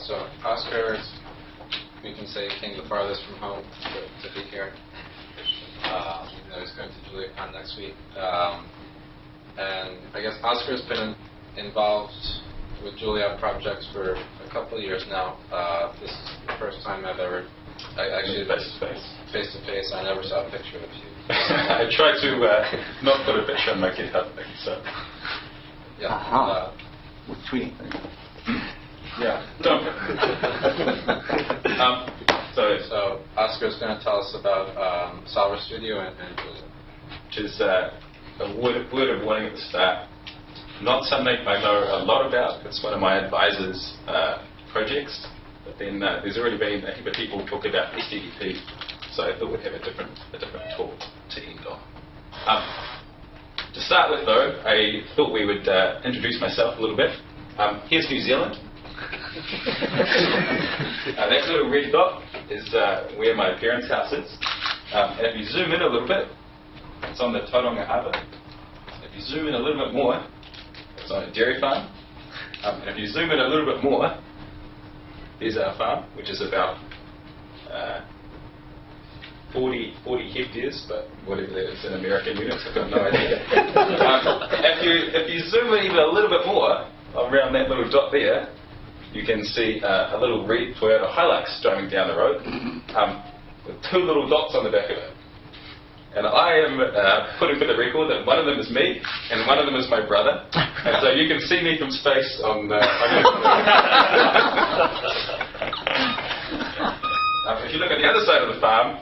So Oscar, we can say, came the farthest from home to be here. Even though he's going to JuliaOpt next week. And I guess Oscar's been involved with JuliaOpt projects for a couple of years now. This is the first time I've ever, actually face to face. I never saw a picture of you. I tried to not put a picture on my GitHub thing, so. Yeah. We're tweeting. Yeah. Don't. So Oscar's going to tell us about SolverStudio and JuliaOpt. Which is a word of warning at the start. Not something I know a lot about. It's one of my advisor's projects. But then there's already been a heap of people talk about SDDP, so I thought we'd have a different talk to end on. To start with, though, I thought we would introduce myself a little bit. Here's New Zealand. That little red dot is where my parents' house is. And if you zoom in a little bit, it's on the Tauranga Harbour. If you zoom in a little bit more, it's on a dairy farm. And if you zoom in a little bit more, there's our farm, which is about 40 hectares, but whatever that is in American units, I've got no idea. If you zoom in even a little bit more, around that little dot there, you can see a little red Toyota Hilux driving down the road with two little dots on the back of it. And I am putting for the record that one of them is me and one of them is my brother. And so you can see me from space on if you look at the other side of the farm,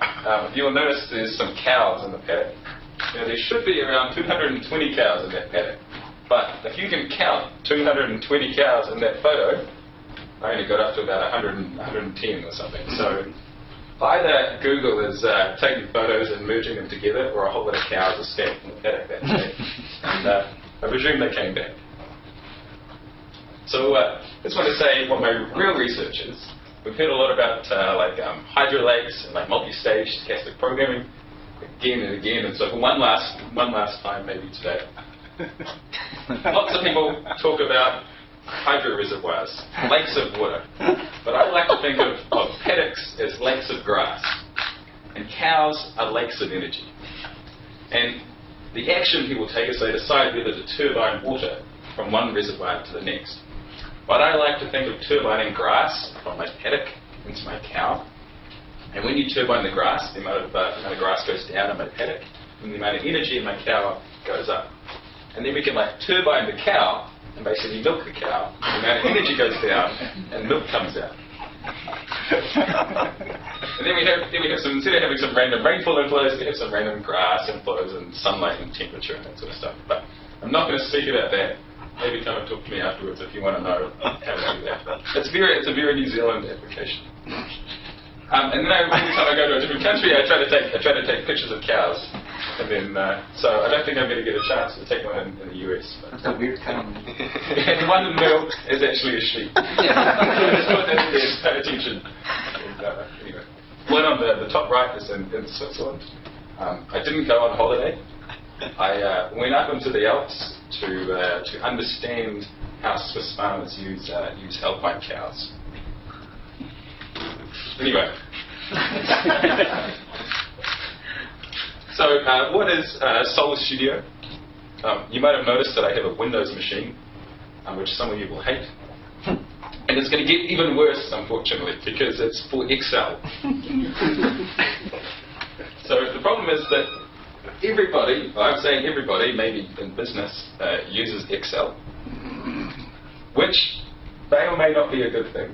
you'll notice there's some cows in the paddock. Now, there should be around 220 cows in that paddock. But if you can count 220 cows in that photo, I only got up to about 110 or something. So either Google is taking photos and merging them together, or a whole lot of cows escaped from the paddock that day. And I presume they came back. So I just want to say what my real research is. We've heard a lot about hydro lakes and multi-stage stochastic programming again and again. And so for one last time, maybe today, lots of people talk about hydro reservoirs, lakes of water. But I like to think of paddocks as lakes of grass. And cows are lakes of energy. And the action people take is they decide whether to turbine water from one reservoir to the next. But I like to think of turbining grass from my paddock into my cow. And when you turbine the grass, the amount of grass goes down in my paddock, and the amount of energy in my cow goes up. And then we can turbine the cow and basically milk the cow. The amount of energy goes down, and milk comes out. And then we have some, instead of having some random rainfall inflows, we have some random grass inflows and sunlight and temperature and that sort of stuff. But I'm not going to speak about that. Maybe come and talk to me afterwards if you want to know how to do that. It's a very New Zealand application. And then every time I go to a different country, I try to take pictures of cows. And then, so I don't think I'm going to get a chance to take one in the US. That's a weird kind. And the one in the middle is actually a sheep. Pay attention. And, anyway, one on the top right is in Switzerland. I didn't go on holiday. I went up into the Alps to understand how Swiss farmers use alpine cows. Anyway. So what is SolverStudio? You might have noticed that I have a Windows machine, which some of you will hate. And it's going to get even worse, unfortunately, because it's for Excel. So the problem is that everybody, I'm saying everybody, maybe in business, uses Excel, which may or may not be a good thing.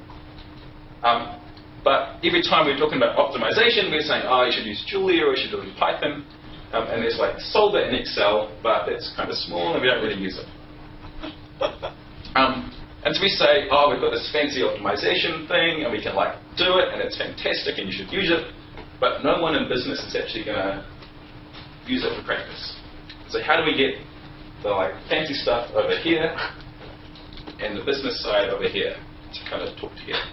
But every time we're talking about optimization, we're saying, oh, you should use Julia or you should use Python. And there's Solver in Excel, but it's kind of small and we don't really use it. And so we say, oh, we've got this fancy optimization thing and we can do it and it's fantastic and you should use it. But no one in business is actually going to use it for practice. So how do we get the fancy stuff over here and the business side over here to kind of talk together?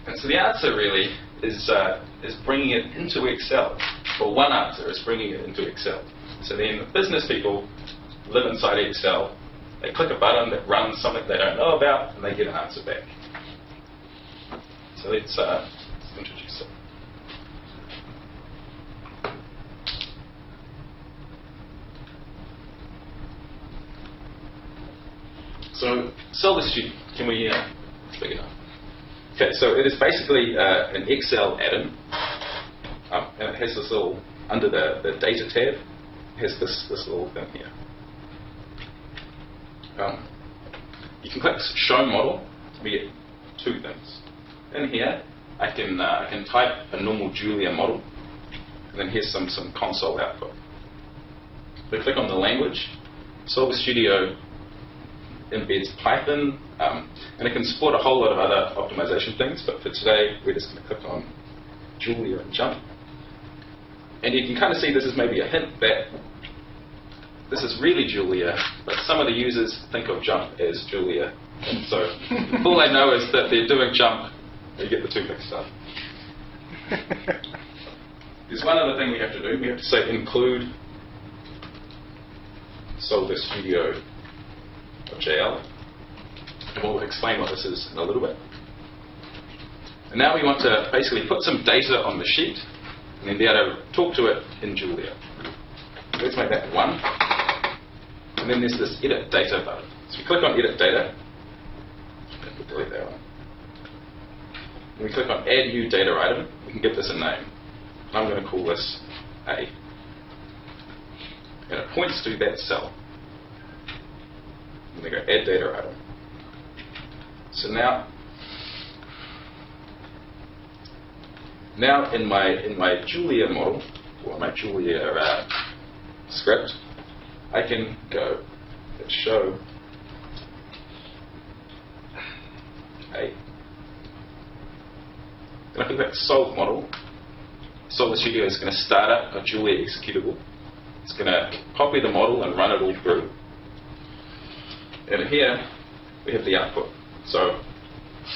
And so the answer really is bringing it into Excel. Well, one answer is bringing it into Excel. So then the business people live inside Excel. they click a button that runs something they don't know about, and they get an answer back. So let's introduce it. So SolverStudio, can we, it's big enough. Okay, so it is basically an Excel add-in, and it has this little, under the data tab, it has this little thing here. You can click show model, we get two things. In here, I can type a normal Julia model, and then here's some console output. If I click on the language, SolverStudio embeds Python, and it can support a whole lot of other optimization things, but for today, we're just going to click on Julia and jump. And you can kind of see this is maybe a hint that this is really Julia, but some of the users think of jump as Julia. And so all they know is that they're doing jump, they get the two mixed up. There's one other thing we have to do. We have to say include SolverStudio.jl. And we'll explain what this is in a little bit. And now we want to basically put some data on the sheet and then be able to talk to it in Julia. Let's make that 1. And then there's this edit data button. So we click on edit data. We'll delete that one. And we click on add new data item. We can give this a name. I'm going to call this A. And it points to that cell. And they go add data item. So now in my Julia model, or my Julia script, I can go and show A. And if I click that solve model, SolverStudio is going to start up a Julia executable. It's going to copy the model and run it all through. And here we have the output. So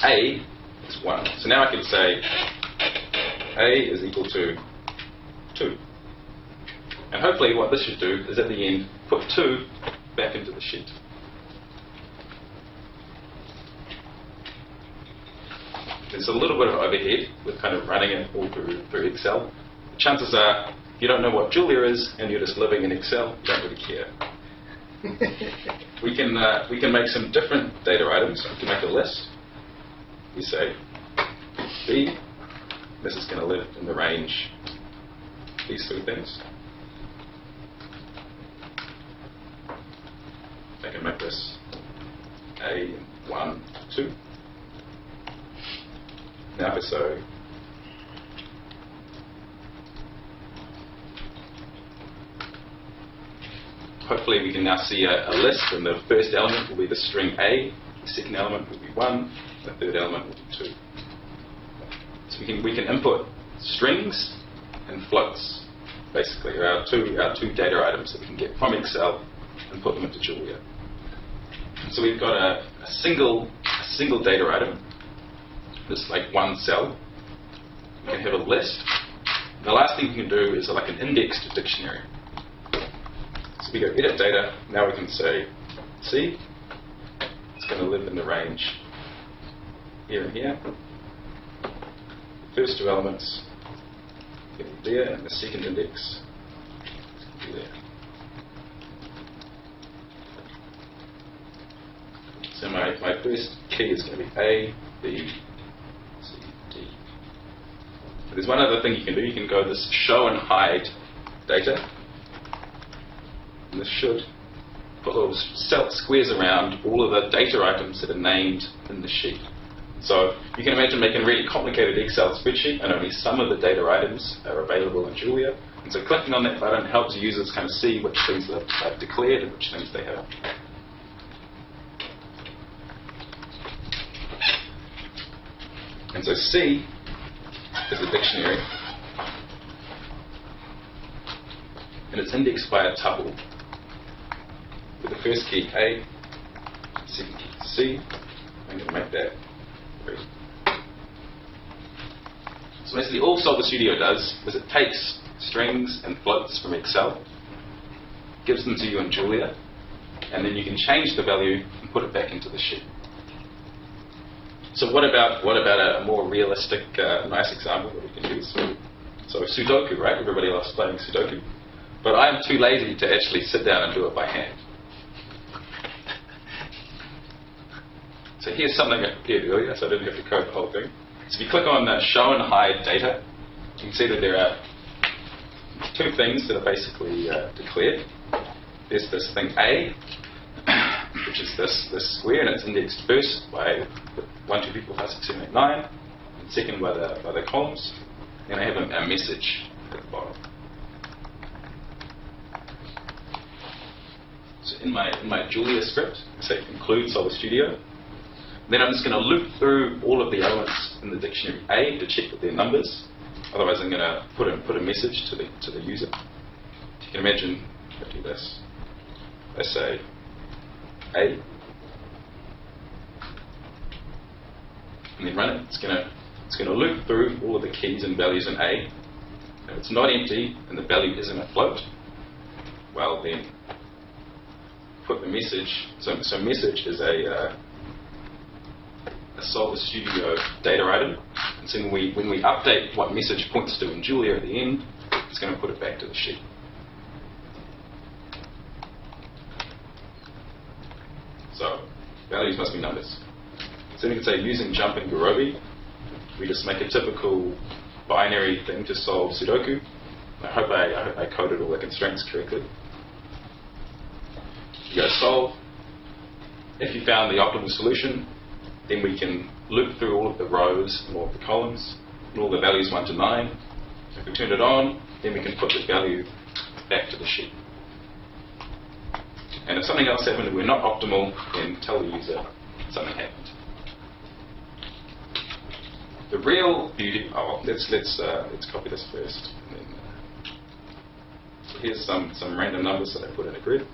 A is 1. So now I can say A is equal to 2. And hopefully what this should do is at the end put 2 back into the sheet. There's a little bit of overhead with kind of running it all through Excel. Chances are you don't know what Julia is and you're just living in Excel, you don't really care. We can make some different data items. We can make a list. We say B, this is going to live in the range these 3 things. I can make this A 1, 2. Now if so, hopefully we can now see a list, and the first element will be the string A, the second element will be 1, the third element will be 2. So we can input strings and floats, basically, are our two data items that we can get from Excel and put them into Julia. So we've got a single data item, just like one cell. We can have a list. And the last thing we can do is like an indexed dictionary. So we go edit data. Now we can say C. It's going to live in the range here and here. The first 2 elements can be there, and the second index can be there. So my first key is going to be A, B, C, D. But there's one other thing you can do. You can go this show and hide data. And this should put little squares around all of the data items that are named in the sheet. So you can imagine making a really complicated Excel spreadsheet and only some of the data items are available in Julia. And so clicking on that button helps users kind of see which things they've declared and which things they haven't. And so C is a dictionary, and it's indexed by a tuple with the first key A, second key C. I'm going to make that 3. So basically all SolverStudio does is it takes strings and floats from Excel, gives them to you in Julia, and then you can change the value and put it back into the sheet. So what about a more realistic, nice example that we can use? So Sudoku, right? Everybody loves playing Sudoku. But I am too lazy to actually sit down and do it by hand. So here's something I prepared earlier, so I didn't have to code the whole thing. So if you click on Show and Hide Data, you can see that there are two things that are basically declared. There's this thing A, which is this square, and it's indexed first by 1, 2, 3, 4, 5, 6, 7, 8, 9, and second by the columns. And I have a message at the bottom. So in my Julia script, I say include SolverStudio. Then I'm just going to loop through all of the elements in the dictionary A to check that they're numbers. Otherwise, I'm going to put a message to the user. You can imagine if I do this. I say A, and then run it. It's going to loop through all of the keys and values in A. If it's not empty and the value isn't a float, well then put the message. So message is a SolverStudio data item. And so when we update what message points to in Julia at the end, it's going to put it back to the sheet. So values must be numbers. So we can say using jump and Garobi, we just make a typical binary thing to solve Sudoku. I hope I coded all the constraints correctly. You go solve. If you found the optimal solution, then we can loop through all of the rows and all of the columns and all the values 1 to 9. If we turn it on, then we can put the value back to the sheet. And if something else happened and we're not optimal, then tell the user something happened. The real beauty. Oh, let's copy this first. And then, so here's some random numbers that I put in a grid.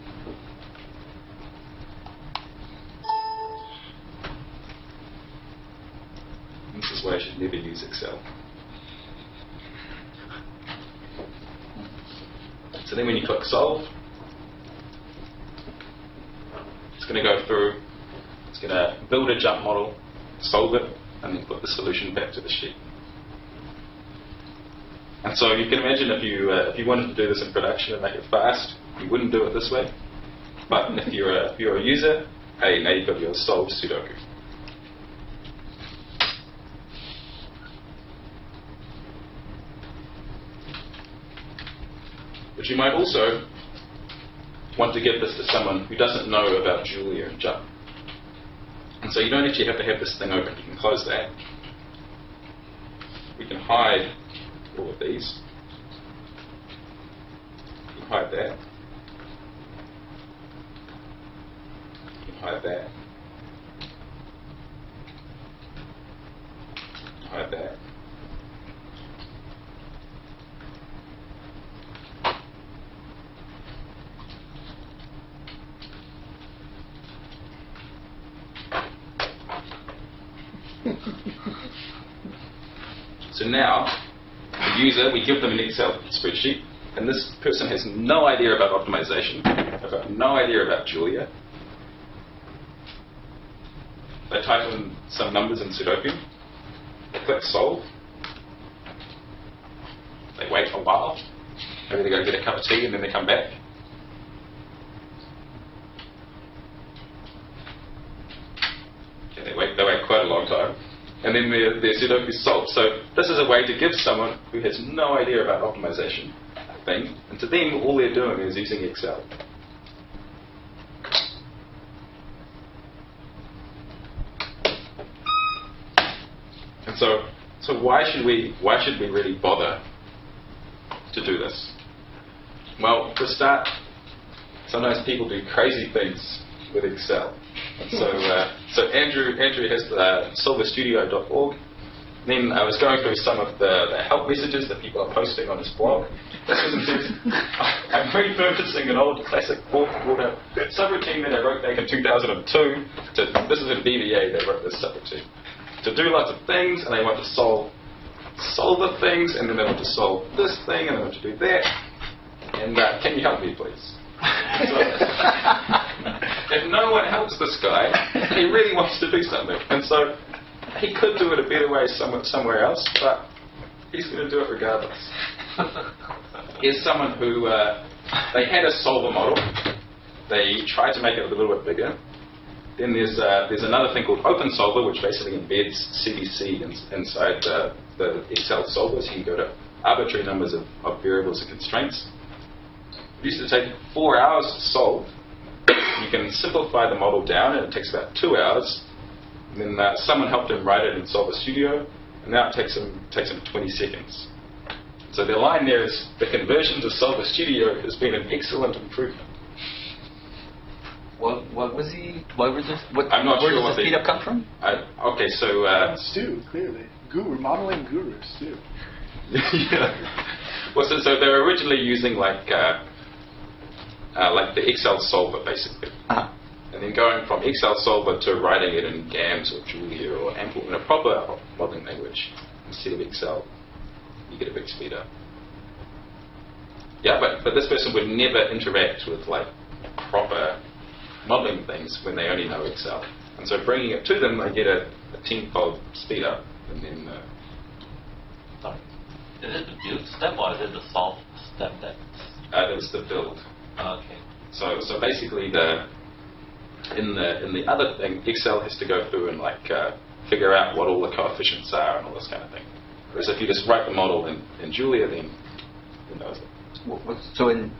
This is why I should never use Excel. So then when you click solve, it's going to go through, it's going to build a jump model, solve it, and then put the solution back to the sheet. And so you can imagine if you wanted to do this in production and make it fast, you wouldn't do it this way. But if you're a user, hey, now you've got your solved Sudoku. But you might also want to give this to someone who doesn't know about Julia and jump. And so you don't actually have to have this thing open. You can close that. We can hide all of these. You can hide that. You can hide that. Hide that. So now, the user, we give them an Excel spreadsheet, and this person has no idea about optimization. I've got no idea about Julia. They type in some numbers in Sudoku. They click solve. They wait a while. Maybe they go get a cup of tea and then they come back. Okay, they wait quite a long time. And then their Sudoku is solved. So this is a way to give someone who has no idea about optimization a thing, and to them all they're doing is using Excel. And so why should we really bother to do this? Well, for a start, sometimes people do crazy things with Excel. And so Andrew has SolverStudio.org. Then I was going through some of the help messages that people are posting on his blog. I'm repurposing an old classic water subroutine that I wrote back in 2002. This is in VBA, they wrote this subroutine. To do lots of things, and they want to solve solver things, and then they want to solve this thing, and they want to do that. And can you help me, please? someone helps this guy. He really wants to do something. And so he could do it a better way somewhere else, but he's going to do it regardless. Here's someone who, they had a solver model. They tried to make it a little bit bigger. Then there's another thing called OpenSolver, which basically embeds CDC inside the Excel solver, so you can go to arbitrary numbers of variables and constraints. It used to take 4 hours to solve. You can simplify the model down, and it takes about 2 hours. And then someone helped him write it in SolverStudio, and now it takes him 20 seconds. So the line there is the conversion to SolverStudio has been an excellent improvement. What was he? What was this? I'm not where sure does the speed up come from? Okay, so Stu, clearly, guru, modeling guru, Stu. yeah. Well, so they're originally using like the Excel solver basically, and then going from Excel solver to writing it in GAMS or Julia or Ample in a proper modeling language instead of Excel, you get a big speed up. Yeah, but this person would never interact with like proper modeling things when they only know Excel, and so bringing it to them, they get a 10-fold speed up, and then. Sorry. Is it the build step or is it the solve step that? It was the build. Okay. So basically, in the other thing, Excel has to go through and like figure out what all the coefficients are and all this kind of thing. Whereas if you just write the model in Julia, then it knows it. So in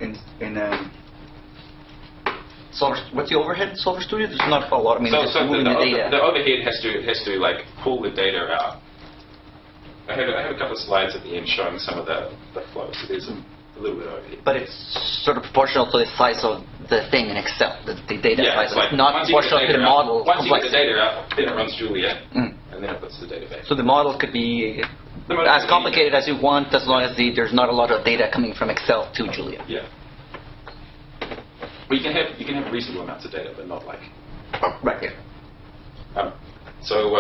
Solver, what's the overhead in SolverStudio? There's not a lot. I mean, so just moving the data. The overhead has to like pull the data out. I have a couple of slides at the end showing some of the flow. So there's a little bit of overhead. But it's sort of proportional to the size of the thing in Excel, the data size. It's like not proportional to the model. Once you get the data out, then it runs Julia, and then it puts the data back. So the model could be as complicated as you want, as long as there's not a lot of data coming from Excel to Julia. Yeah. Well, you can have reasonable amounts of data, but not like. Right here. So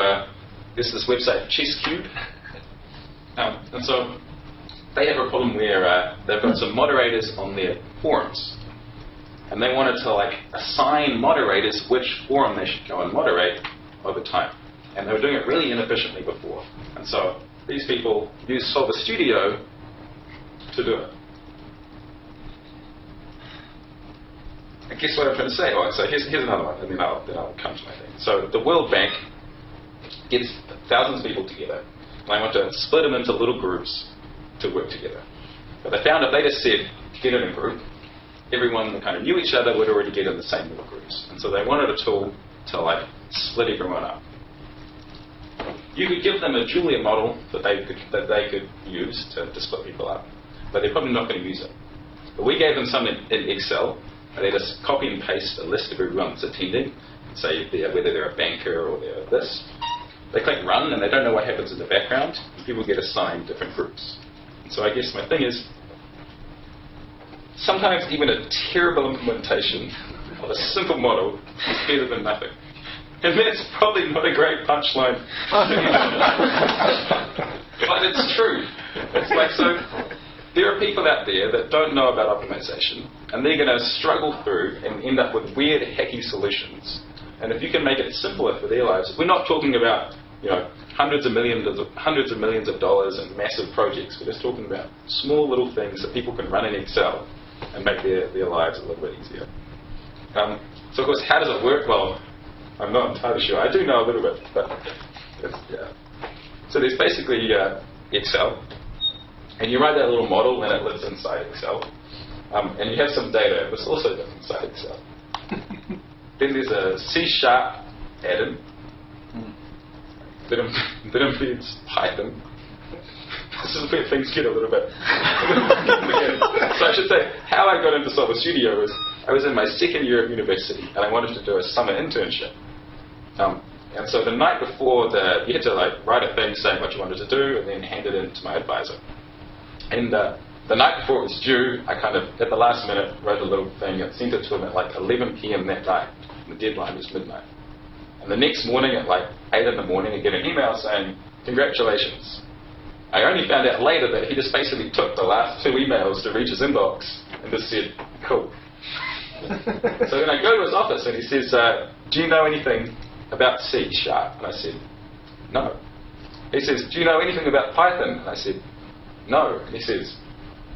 this is this website ChessCube, and so they have a problem where they've got some moderators on their forums, and they wanted to like assign moderators which forum they should go and moderate over time, and they were doing it really inefficiently before, and so these people use SolverStudio to do it. I guess what I'm trying to say. Oh, so here's another one, and then I'll come to my thing. So the World Bank gets thousands of people together, and I want to split them into little groups to work together. But they found if they just said, get in a group, everyone that kind of knew each other would already get in the same little groups. And so they wanted a tool to like split everyone up. You could give them a Julia model that they could use to split people up, but they're probably not going to use it. But we gave them some in Excel, and they just copy and paste a list of everyone that's attending, say whether they're a banker or they're this. They click run, and they don't know what happens in the background, and people get assigned different groups. And so I guess my thing is, sometimes even a terrible implementation of a simple model is better than nothing. And that's probably not a great punchline. But it's true. It's like, so there are people out there that don't know about optimization, and they're going to struggle through and end up with weird, hacky solutions. And if you can make it simpler for their lives, we're not talking about hundreds of millions of dollars and massive projects. We're just talking about small little things that people can run in Excel and make their lives a little bit easier. So of course, how does it work? Well, I'm not entirely sure. I do know a little bit, but yeah. So there's basically Excel, and you write that little model, and it lives inside Excel. And you have some data that's also lives inside Excel. Then there's a C# add-in that embeds Python. This is where things get a little bit. So I should say, how I got into SolverStudio was I was in my second year of university, and I wanted to do a summer internship. And so the night before, you had to write a thing saying what you wanted to do, and then hand it in to my advisor. And the night before it was due, I kind of, at the last minute, wrote a little thing and sent it to him at 11 p.m. that night. The deadline was midnight. And the next morning at 8 in the morning, I get an email saying, congratulations. I only found out later that he just basically took the last 2 emails to reach his inbox and just said, cool. So then I go to his office office and he says, do you know anything about C#? And I said, no. He says, do you know anything about Python? And I said, no. And he says,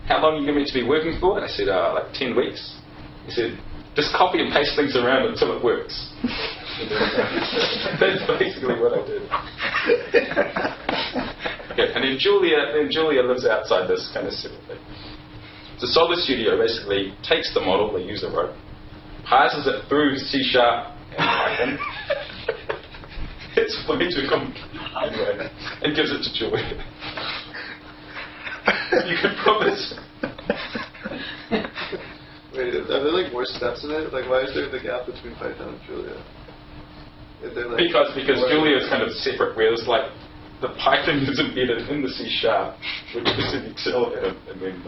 how long are you going to be working for? And I said, like 10 weeks. He said, just copy and paste things around until it works. That's basically what I did. Okay, and then Julia lives outside this kind of simple thing. So SolverStudio basically takes the model the user wrote, passes it through C# and Python, it's way too complicated anyway, and gives it to Julia. You could promise. Wait, are there like more steps in it? Like, why is there the gap between Python and Julia? Is there, like, Because Julia is kind of separate, whereas like the Python is embedded in the C#, which is in Excel, and then.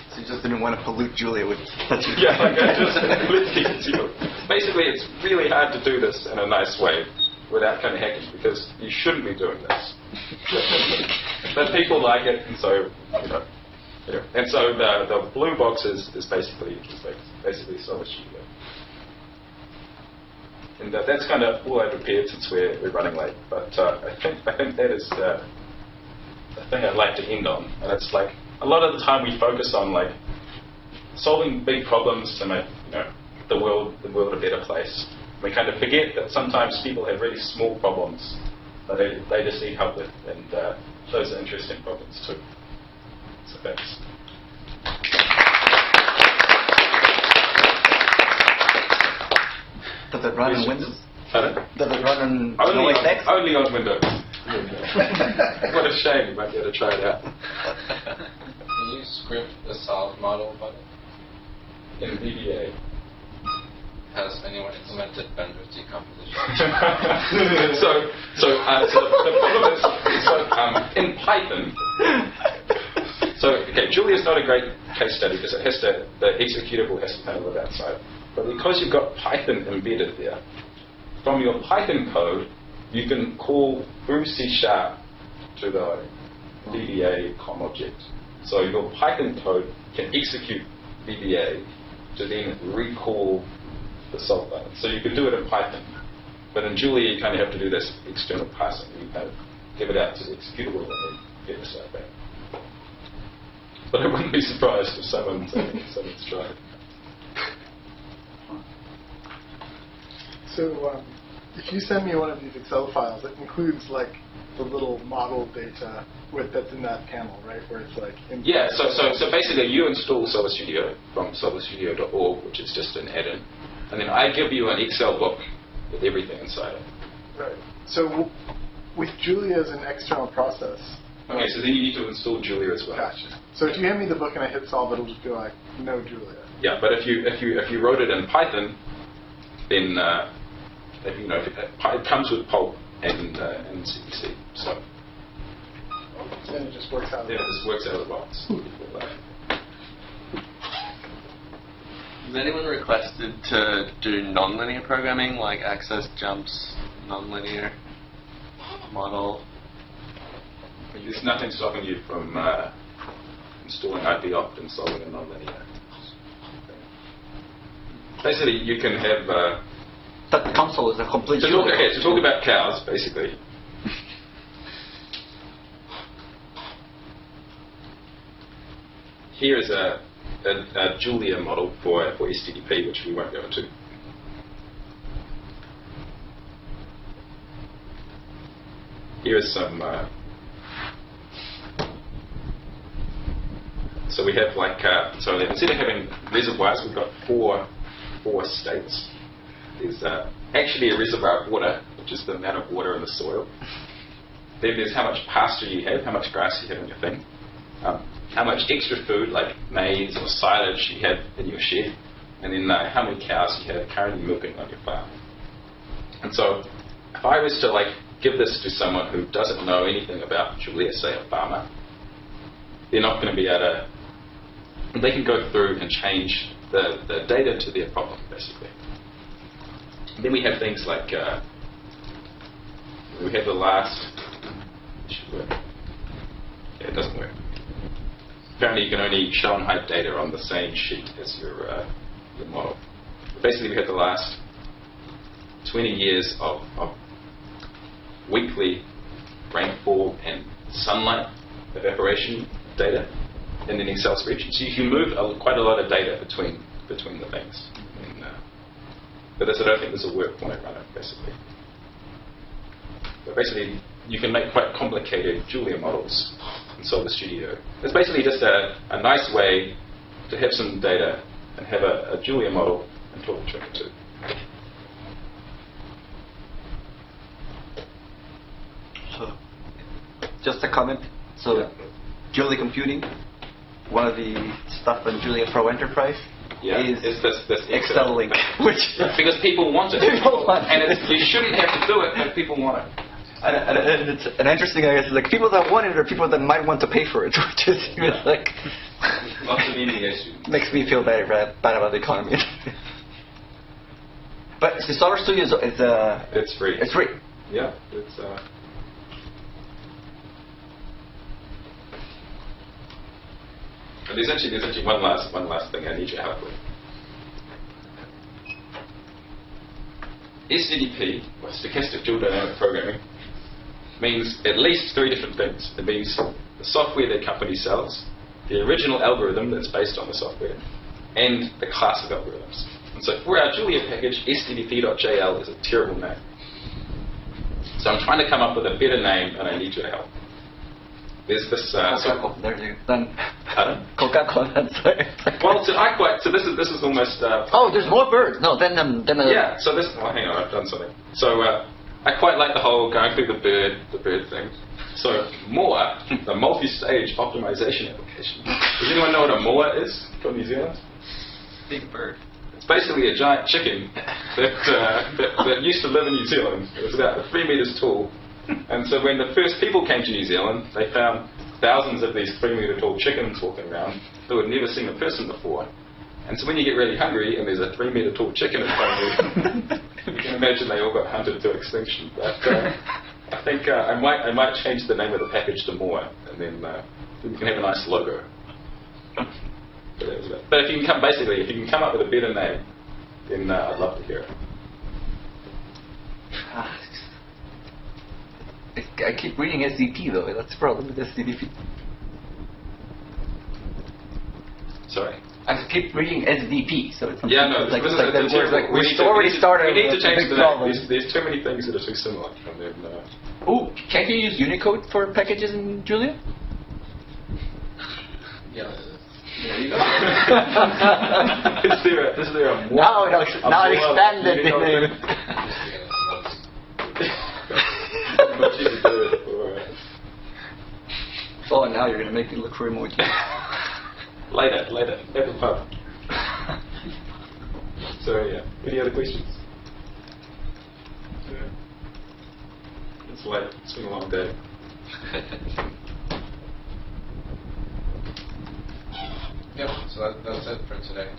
So you just didn't want to pollute Julia with such a... Yeah, like I just basically, it's really hard to do this in a nice way without kind of hacking, because you shouldn't be doing this. But people like it, and so and so the blue box is basically SolverStudio. And that's kind of all I prepared since we're running late. But I think that is the thing I'd like to end on. And it's like a lot of the time we focus on like solving big problems to make the world a better place. We kind of forget that sometimes people have really small problems that they just need help with, and those are interesting problems too. So thanks. Does it run on Windows? Pardon? Does it run on Only OS X? only on Windows. What a shame, you might be able to try it out. Can you script the solve model button? In VBA. Has anyone implemented bandwidth decomposition? so the problem is, in Python, Julia is not a great case study because the executable has to kind of live outside. But because you've got Python embedded there, from your Python code, you can call through C# to the VBA COM object. So your Python code can execute VBA to then recall the solve button. So you can do it in Python. But in Julia, you kind of have to do this external parsing. You kind of give it out to the executable and then get the stuff back. But I wouldn't be surprised if someone's tried. So if you send me one of these Excel files, it includes like the little model data that's in that panel, right? Where it's like... Yeah, so basically you install SolverStudio from solverstudio.org, which is just an add-in. And then I give you an Excel book with everything inside it. Right. So with Julia as an external process... Okay, so then you need to install Julia as well. Gotcha. So if you hand me the book and I hit solve, it'll just be like, no Julia. Yeah, but if you wrote it in Python, then it comes with pulp and CPC. So then it just works out. Yeah, it just works out of the box. Has anyone requested to do nonlinear programming, like access jumps, nonlinear model? There's nothing stopping you from installing JuliaOpt and solving a nonlinear. Basically, you can have... That console is a complete... To talk about cows, basically. Here is a Julia model for STDP, which we won't go into. Here is some... so we have like... so instead of having reservoirs, we've got four states. There's actually a reservoir of water, which is the amount of water in the soil. Then there's how much pasture you have, how much grass you have in your thing. How much extra food, like maize or silage, you have in your shed, and then how many cows you have currently milking on your farm. And so, if I was to like give this to someone who doesn't know anything about Julia, say a farmer, they're not going to be able to. They can go through and change the data to their problem, basically. And then we have things like we have the last. It should work. Yeah, it doesn't work. Apparently, you can only show and hide data on the same sheet as your the model. Basically, we had the last 20 years of weekly rainfall and sunlight evaporation data in an Excel spreadsheet. So you can move quite a lot of data between the things. But I don't think this will work when I run it, basically. But basically, you can make quite complicated Julia models in SolverStudio. It's basically just a nice way to have some data and have a Julia model and talk between the two. So, just a comment. So, Yeah. Julia Computing, one of the stuff on Julia Pro Enterprise is this Excel link, which because people want it, People want and it. you shouldn't have to do it, but people want it. and it's an interesting, I guess, like people that want it are people that might want to pay for it, which is like Lots of EDA students. makes me feel bad about the economy. But the SolverStudio is It's free. it's free. Yeah, it's. And there's actually one last thing I need your help with. SDDP, or Stochastic Dual Dynamic Programming, means at least 3 different things. It means the software that company sells, the original algorithm that's based on the software, and the class of algorithms. And so for our Julia package, SDDP.jl is a terrible name. So I'm trying to come up with a better name, and I need your help. There's this. Coca-Cola. There you go. Pardon? Coca-Cola. That's right. Well, so this is almost. Oh, there's more birds. No, then Yeah. So this. Oh, hang on, I've done something. So I quite like the whole going through the bird thing. So MOA, the multi-stage optimization application. Does anyone know what a MOA is from New Zealand? big bird. It's basically a giant chicken that used to live in New Zealand. It was about 3 meters tall. And so when the first people came to New Zealand, they found thousands of these 3-meter tall chickens walking around who had never seen a person before. And so when you get really hungry and there's a 3-meter tall chicken in front of you, you can imagine they all got hunted to extinction. But I think I might change the name of the package to Moa, and then we can have a nice logo. But if you can come up with a better name, then I'd love to hear it. I keep reading SDP though. That's the problem with SDP. Sorry. I keep reading SDP, so it's Yeah, no. it's like, this it's like is that word, like we already started. We need to with a change big the problem. name. There's too many things that are too similar. And then, Oh, can't you use Unicode for packages in Julia? Yeah. There you go. is there a more? Now it expanded the name. Much easier to do it for, Oh, now you're going to make me look for emojis. later, at the pub. So yeah, any other questions? Yeah. It's late. It's been a long day. Yep, so that's it for today.